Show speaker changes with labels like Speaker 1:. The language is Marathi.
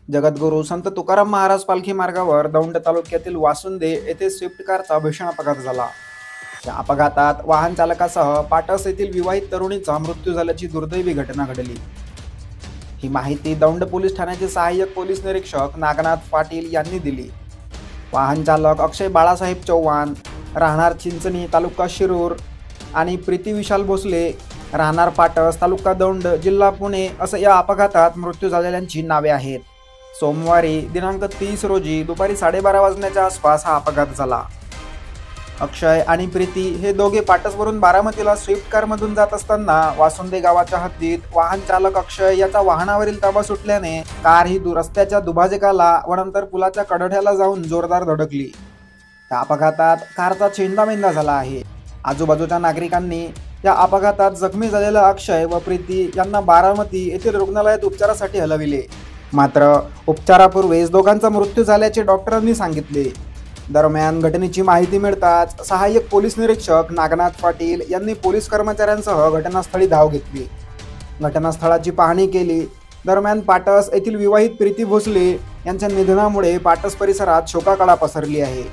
Speaker 1: जगद्गुरू संत तुकाराम महाराज पालखी मार्गावर दौंड तालुक्यातील वासुंदे येथे स्विफ्ट कारचा भीषण अपघात झाला। या अपघातात वाहन चालकासह पाटस येथील विवाहित तरुणीचा मृत्यू झाल्याची दुर्दैवी घटना घडली। ही माहिती दौंड पोलीस ठाण्याचे सहाय्यक पोलीस निरीक्षक नागनाथ पाटील यांनी दिली। वाहन चालक अक्षय बाळासाहेब चव्हाण राहणार चिंचणी तालुका शिरूर आणि प्रीती विशाल भोसले राहणार पाटस तालुका दौंड जिल्हा पुणे असं या अपघातात मृत्यू झालेल्यांची नावे आहेत। सोमवारी दिनांक 30 रोजी दुपारी 12:30 वाजण्याच्या आसपास हा अपघात झाला। अक्षय आणि प्रीती हे दोघे पाटसवरून बारामतीला स्विफ्ट कारमधून जात असताना वासुंदे गावाच्या हद्दीत वाहन चालक अक्षय याचा वाहनावरील ताबा सुटल्याने कार ही रस्त्याच्या दुभाजकाला व नंतर पुलाच्या कडेला जाऊन जोरदार धडकली। या अपघातात कारचा चेंदामेंदा झाला आहे। आजूबाजूच्या नागरिकांनी या अपघातात जखमी झालेला अक्षय व प्रीती यांना बारामती येथील रुग्णालयात उपचारासाठी हलविले, मात्र उपचारापूर्वीच दोघांचा मृत्यू झाल्याचे डॉक्टरांनी सांगितले। दरम्यान घटनेची माहिती मिळताच सहाय्यक पोलीस निरीक्षक नागनाथ पाटील यांनी पोलीस कर्मचाऱ्यांसह घटनास्थळी धाव घेतली, घटनास्थळाची पाहणी केली। दरम्यान पाटस येथील विवाहित प्रीती भोसले यांच्या निधनामुळे पाटस परिसरात शोककळा पसरली आहे।